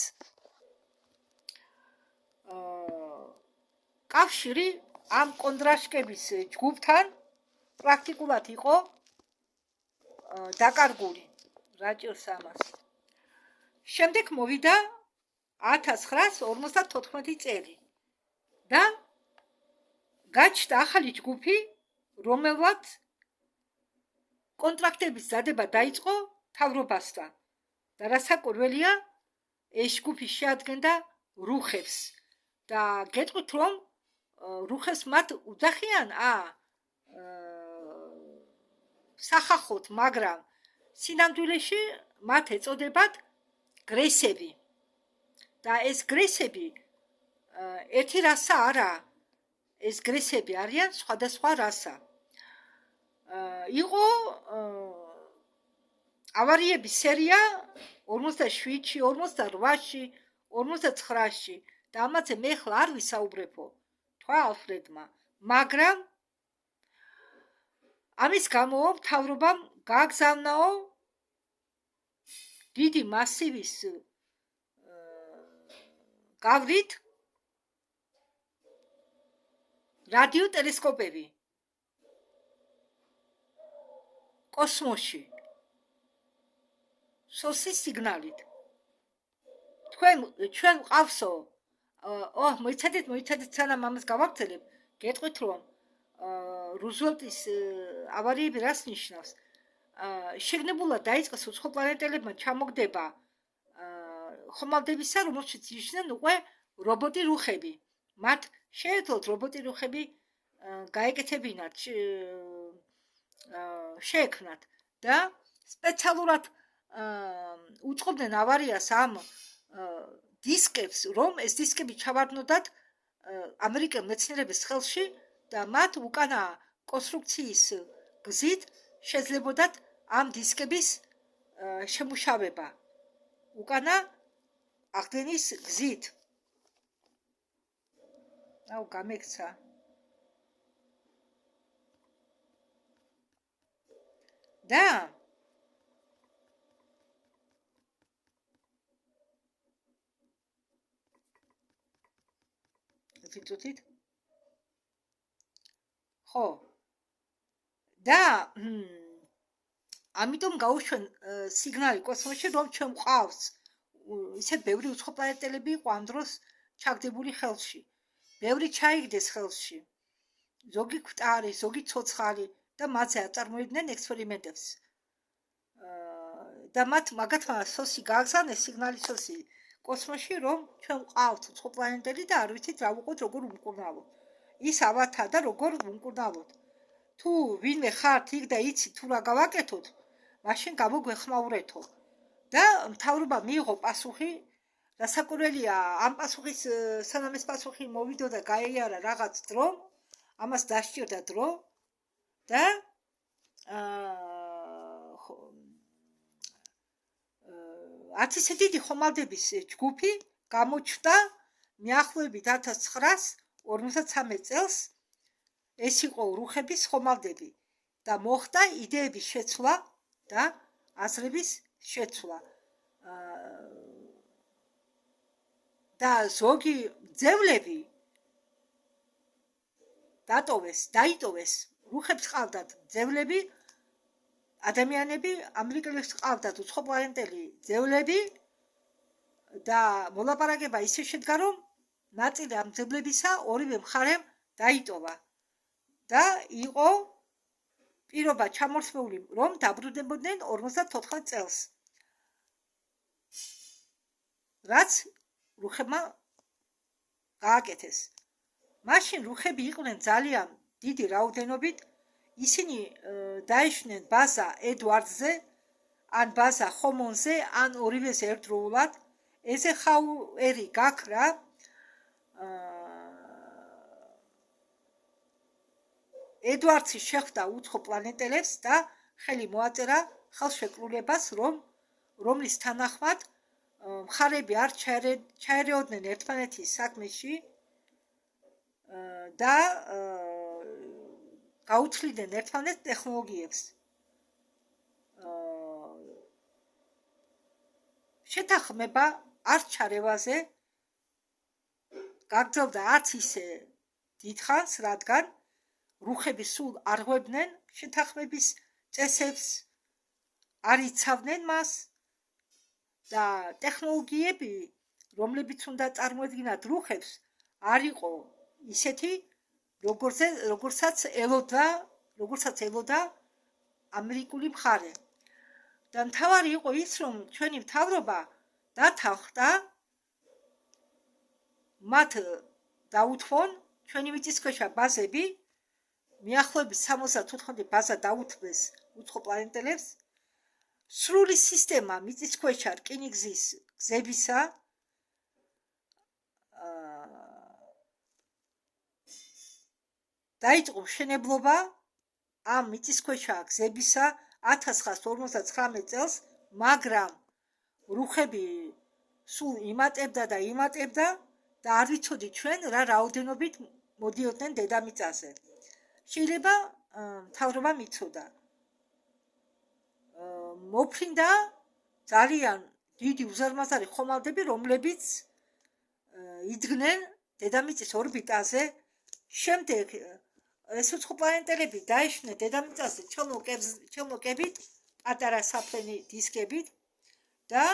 კავშირი ამ კონტრაშკების ჯგუფთან პრაქტიკულად იყო დაკარგული. რა ჭირს ამას? შემდეგ მოვიდა 1954 წელი და გაჩნდა ახალი ჯგუფი, რომელმაც კონტრაქტების დადება დაიწყო მთავრობასთან. და რასაკვირველია, ეს ჯგუფი შეადგენდა რუხებს და გეტყვით რომ რუხებს მათ უძახიან სახახოთ, მაგრამ სინამდვილეში მათ ეწოდებათ გრესები. და ეს გრესები ერთი რასა არა, ეს გრესები არიან სხვადასხვა რასა. იყო ავარიების სერია 47-ში, 48-ში, 59-ში და ამაზე მე ხლა არ ვისაუბრებო, თქვა ალფრედმა, მაგრამ ამის გამო მთავრობამ გააგზავნაო დიდი მასივის გავლით რადიო ტელესკოპები კოსმოსში სოსის სიგნალით. ჩვენ ყავსო, მოიცადეთ სანამ ამას გავაგრძელებ, გეტყვით რომ რუზველტის ავარიები რას ნიშნავს? შეგნებულად დაიწყეს უცხო პლანეტელებმა ჩამოგდება ხომალდებისა, რომელშიც იჯდნენ უკვე რობოტი რუხები. მათ შეეძლოთ რობოტი რუხები გაეკეთებინათ, შეექმნათ და სპეციალურად უწყობდნენ ავარიას ამ დისკებს, რომ ეს დისკები ჩავარდნოდათ ამერიკელ მეცნიერების ხელში და მათ უკანა კონსტრუქციის გზით შეძლებოდათ ამ დისკების შემუშავება. უკანა აღდგენის გზით. აუ გამექცა. და ვიწუთით? ხო. და ამიტომ გაუშვენ სიგნალი კოსმოსში, რომ ჩვენ გვყავს ისე ბევრი უცხო პლანეტელები იყო ამ დროს ჩაგდებული ხელში. ბევრი ჩაიგდეს ხელში. ზოგი კვტარი, ზოგი ცოცხალი და მათზე აწარმოებდნენ ექსპერიმენტებს. და მათ მაგათმა სოსი გააგზავნეს სიგნალი სოსი კოსმოსში, რომ ჩვენ გვყავთ უცხო პლანეტელი და არ ვიცით რა ვუყოთ, როგორ ვუმკურნალოთ. ის ავათა და როგორ ვუმკურნალოთ. თუ ვინმე ხართ იქ და იცით თუ რა გავაკეთოთ, მაშინ გამოგვეხმაურეთო. და მთავრობა მიიღო პასუხი, რასაკვირველია, ამ პასუხის სანამ ეს პასუხი მოვიდო და გაიარა რაღაც დრო, ამას დასჭირდა დრო და არც ისე დიდი ხომალდების ჯგუფი გამოჩნდა მიახლოებით 1953 წელს. ეს იყო რუხების ხომალდები და მოხდა იდეების შეცვლა და აზრების შეცვლა. და ზოგი ძევლები დაიტოვეს. რუხებს ყავდათ ძევლები, ადამიანები, ამერიკელებს ყავდათ უცხოპლანეტელი ძევლები და მოლაპარაკება ისე შედგა, რომ ნაწილი ამ ძებლებისა ორივე მხარემ დაიტოვა და იყო პირობა ჩამორთმეული, რომ დაბრუნდებოდნენ 54 წელს. რაც რუხებმა გააკეთეს. მაშინ რუხები იყვნენ ძალიან დიდი რაოდენობით, ისინი დაეშვნენ ბაზა ედვარდზე, ან ბაზა ხომონზე, ან ორივეზე ერთდროულად. ეზეხაუერი გაქრა ედვარდსი შეხვდა უცხო პლანეტელებს და ხელი მოაწერა ხელშეკრულებას, რომლის თანახმად მხარები არ ჩაერეოდნენ ერთმანეთის საქმეში და გაუცვლიდნენ ერთმანეთს ტექნოლოგიებს. შეთანხმება არ ჩარევაზე გაგრძელდა არც ისე დიდხანს, რადგან რუხები სულ არ ღვევდნენ შეთანხმების წესებს, არ იცავდნენ მას და ტექნოლოგიები, რომლებიც უნდა წარმოედგინათ რუხებს, არ იყო ისეთი, როგორცაც ელოდა ამერიკული მხარე. და მთავარი იყო ის, რომ ჩვენი მთავრობა დათანხმდა მათ დაუთმონ ჩვენი მიწისქვეშა ბაზები, მიახლოებით 75 ბაზა დაუთმეს უცხო პლანეტელებს, სრული სისტემა მიწისქვეშა რკინიგზის გზებისა დაიწყო მშენებლობა ამ მიწისქვეშა გზებისა 1959 წელს, მაგრამ რუხები სულ იმატებდა და არ ვიცოდით ჩვენ რა რაოდენობით მოდიოდნენ დედამიწაზე. შეიძლება მთავრობა მიცოდა. მოფრინდა ძალიან დიდი უზარმაზარი ხომალდები, რომლებიც იდგნენ დედამიწის ორბიტაზე. შემდეგ ეს უცხო პლანეტელები დაეშვნენ დედამიწაზე ჩელმოკებით, პატარა საფრენი დისკებით და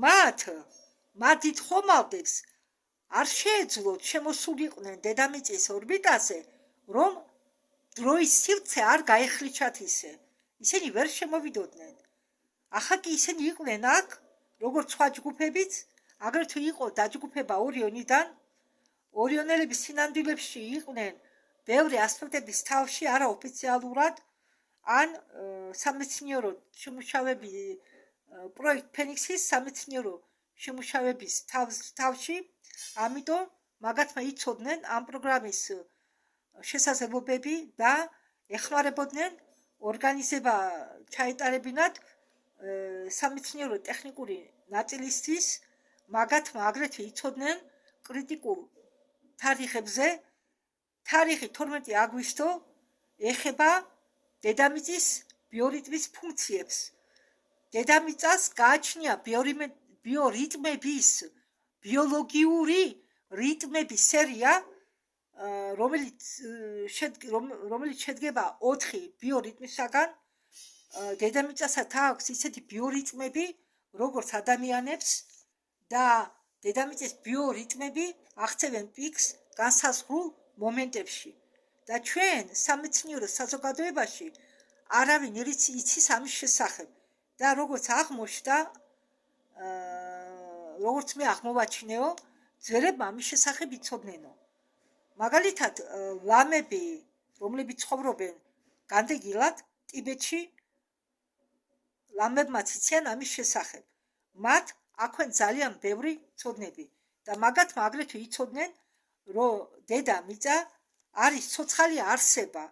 მათ დიდ ხომალდებს არ შეეძლოთ შემოსულიყვნენ დედამიწის ორბიტაზე, რომ დროის სივრცე არ გაეხლიჩათ ისე. ისინი ვერ შემოვიდოდნენ. ახლა კი ისინი იყვნენ აქ, როგორც სხვა ჯგუფებიც, აგრეთვე იყო დაჯგუფება ორიონიდან. ორიონელების სინამდვილეში იყვნენ ბევრი ასპექტების თავში არაოფიციალურად, ან სამეცნიერო შემუშავების პროექტ ფენიქსის სამეცნიერო შემუშავების თავში, ამიტომ მაგათმა იცოდნენ ამ პროგრამის შესაძლებლობები და ეხმარებოდნენ ორგანიზება ჩაეტარებინათ სამეცნიერო ტექნიკური ნაწილისთვის. მაგათმა აგრეთვე იცოდნენ კრიტიკულ თარიღებზე. თარიღი 12 აგვისტო ეხება დედამიწის ბიორიტმის ფუნქციებს. დედამიწას გააჩნია ბიორიტმების, ბიოლოგიური რიტმების სერია, რომელიც შედგება 4 ბიორიტმისაგან. დედამიწასაც აქვს ისეთი ბიორიტმები, როგორც ადამიანებს და დედამიწის ბიორიტმები აღწევენ პიკს განსაზღვრულ მომენტებში და ჩვენ სამეცნიერო საზოგადოებაში არავინ იცის ამის შესახებ და როგორც აღმოჩნდა, როგორც მე აღმოვაჩინეო, ძველებმა ამის შესახებ იცოდნენ. მაგალითად, ლამები, რომლებიც ცხოვრობენ განდეგილად ტიბეტში ლამებმაც იციან ამის შესახებ. მათ აქვენ ძალიან ბევრი ცოდნები და მაგათმა აგრეთვე იცოდნენ, რომ დედამიწა არის ცოცხალი არსება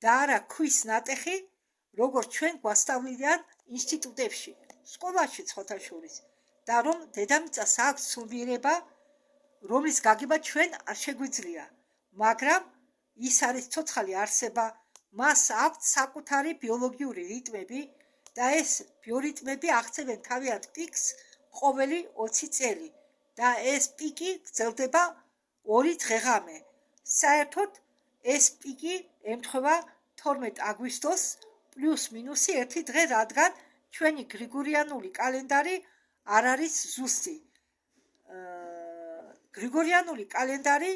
და არა ქვის ნატეხი, როგორც ჩვენ გვასწავლიან ინსტიტუტებში, სკოლაში ცხოთაშორის, და რომ დედამიწას აქვს სულიერება, რომლის გაგება ჩვენ არ შეგვიძლია, მაგრამ ის არის ცოცხალი არსება, მას აქვს საკუთარი ბიოლოგიური რიტმები და ეს ბიორიტმები აღწევენ თავიანთ პიკს ყოველი 20 წელი და ეს პიკი გრძელდება 2 დღეღამე. საერთოდ ეს პიკი ემთხვევა 12 აგვისტოს პლუს მინუსი 1 დღე, რადგან ჩვენი გრიგორიანული კალენდარი არ არის ზუსტი. გრიგორიანული კალენდარი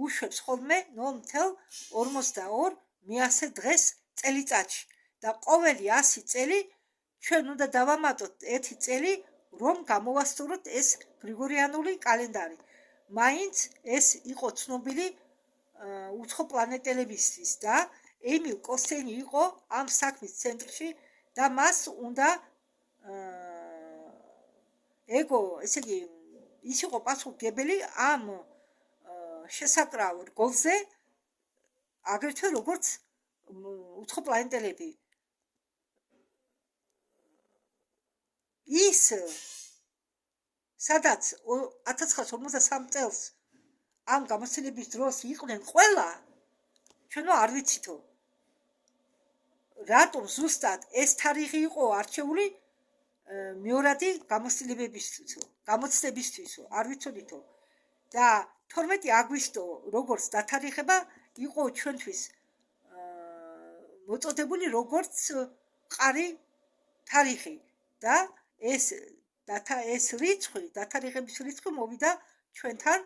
უშვებს ხოლმე 0.42 მეასე დღეს წელიწადში და ყოველი 100 წელი ჩვენ უნდა დავამატოთ 1 წელი, რომ გამოვასწოროთ ეს გრიგორიანული კალენდარი. მაინც ეს იყო ცნობილი უცხოპლანეტელებისთვის და ემილ კოსტენი იყო ამ საქმის ცენტრში და მას უნდა ესე იგი ის იყო პასუხისმგებელი ამ შესაკრავ რგოლზე, აგრეთვე როგორც უცხოპლანეტელები. ის სადაც 1953 წელს ამ გამოცდილების დროს იყვნენ ყველა, ჩვენო არ ვიცითო რატომ ზუსტად ეს თარიღი იყო არჩეული მეორადი გამოცდებისთვისო, არ ვიცოდითო. და 12 აგვისტო როგორც დათარიღება იყო ჩვენთვის მოწოდებული როგორც მყარი თარიღი და ეს რიცხვი, დათარიღების რიცხვი მოვიდა ჩვენთან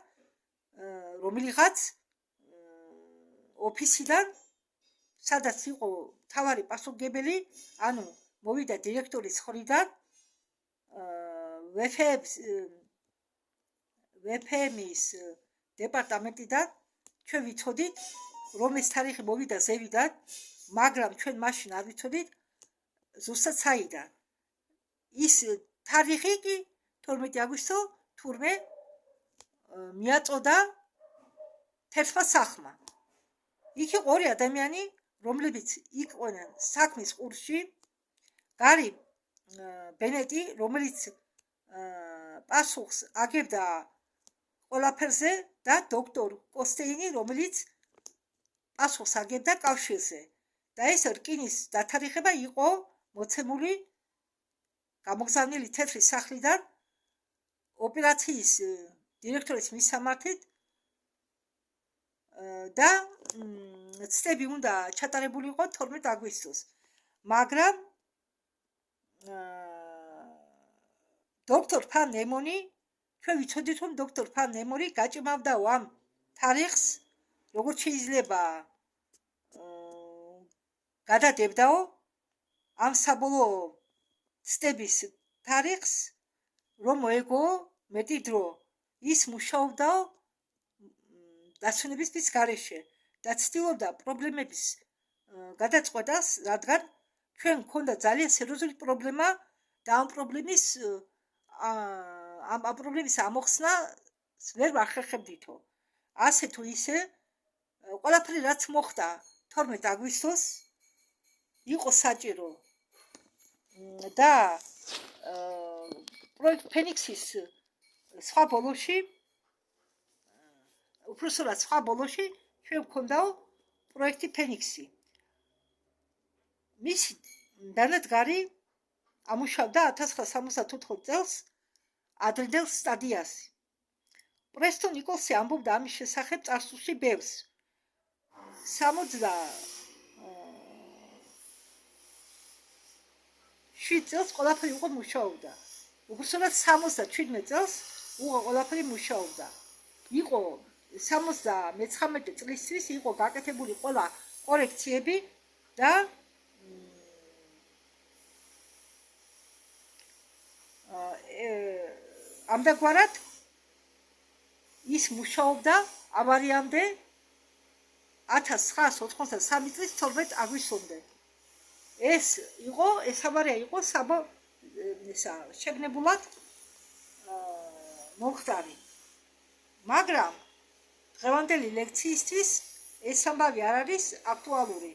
რომელიღაც ოფისიდან, სადაც იყო მთავარი პასუხისმგებელი, ანუ მოვიდა დირექტორის მხრიდან, ვფმ-ის დეპარტამენტიდან. ჩვენ ვიცოდით, რომ ეს თარიღი მოვიდა ზევიდან, მაგრამ ჩვენ მაშინ არ ვიცოდით ზუსტად საიდან. ის თარიღი კი 12 აგვისტო თურმე მიაწოდა თერთმა სახლმა. იქ იყო 2 ადამიანი, რომლებიც იყვნენ საქმის კურსში, გარი ბენეტი, რომელიც პასუხს აგებდა ყველაფერზე და დოქტორ კოსტეინი, რომელიც პასუხს აგებდა კავშირზე. და ეს რკინის დათარიღება იყო მოცემული გამოგზავნილი თეთრი სახლიდან ოპერაციის დირექტორის მისამართით და ცდები უნდა ჩატარებულიყო 12 აგვისტოს. მაგრამ დოქტორ ფან ნემონი, ჩვენ ვიცოდით, რომ დოქტორ ფან ნემონი გაჭიმავდა ამ თარიღს, როგორც შეიძლება გადადებდაო ამ საბოლოო ცდების თარიღს, რომ მოეგო მეტი დრო. ის მუშაობდა დასვენებისთვის გარეშე და ცდილობდა პრობლემების გადაწყვეტას, რადგან ჩვენ მქონდა ძალიან სერიოზული პრობლემა და ამ პრობლემის ამოხსნა ვერ ვახერხებდითო. ასე თუ ისე, ყველაფერი რაც მოხდა 12 აგვისტოს იყო საჭირო და პროექტ ფენიქსის სხვა ბოლოში, უпроსტად სხვა ბოლოში ჩვენ მქონდაო პროექტი ფენიქსი. მისი დანადგარი ამუშავდა 1974 წელს ადრინდელ სტადიაზე. პრესტონ ნიკოლსი ამბობდა ამის შესახებ წარსულში ბევრს. 67 წელს ყველაფერი უკვე მუშაობდა. უბრალოდ 77 წელს ყველაფერი მუშაობდა. იყო 79 წლისთვის იყო გაკეთებული ყველა კორექციები და ამდაგვარად ის მუშაობდა ავარიამდე 1983 წლის 12 აგვისტომდე. ეს ამარია იყო საბო შეგნებულად მომხდარი. მაგრამ დღევანდელი ლექციისთვის ეს ამბავი არ არის აქტუალური.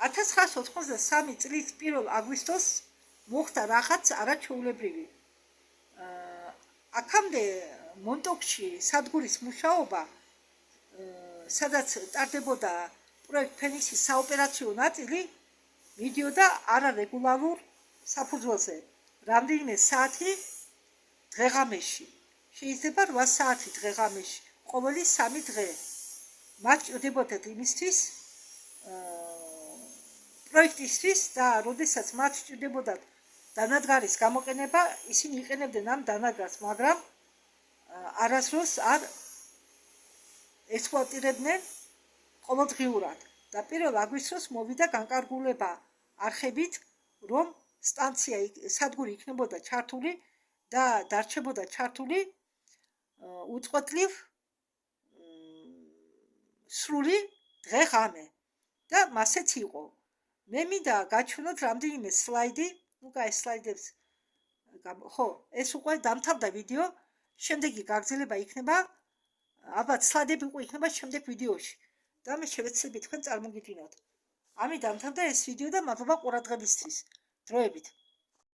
1983 წლის 1 აგვისტოს მოხდა რაღაც არაჩვეულებრივი. აქამდე მონტოქში სადგურის მუშაობა, სადაც ტარდებოდა პროექტ ფენიქსის საოპერაციო ნაწილი, მიდიოდა არარეგულარულ საფუძველზე. რამდენიმე საათი დღეღამეში. შეიძლება 8 საათი დღეღამეში, ყოველი 3 დღე. მათ ჭირდებოდათ იმისთვის პროექტისთვის და როდესაც მათ ჭირდებოდათ დანადგარის გამოყენება, ისინი იყენებდნენ ამ დანადგარს, მაგრამ არასდროს არ ექსპლუატირებდნენ ყოველდღიურად. და 1 აგვისტოს მოვიდა განკარგულება არხებით, რომ სადგური იქნებოდა ჩართული და დარჩებოდა ჩართული უწყვეტლივ სრული დღე-ღამე. და მასეც იყო. მე მინდა გაჩვენოთ რამდენიმე სლაიდი, ეს სლაიდებს ეს უკვე დამთავრდა ვიდეო, შემდეგი გაგრძელება იქნება, ალბათ სლაიდები უკვე იქნება შემდეგ ვიდეოში და მე შევეცდები თქვენ წარმოგიდგინოთ. ამით დამთავრდა ეს ვიდეო და მადლობა ყურადღებისთვის. დროებით.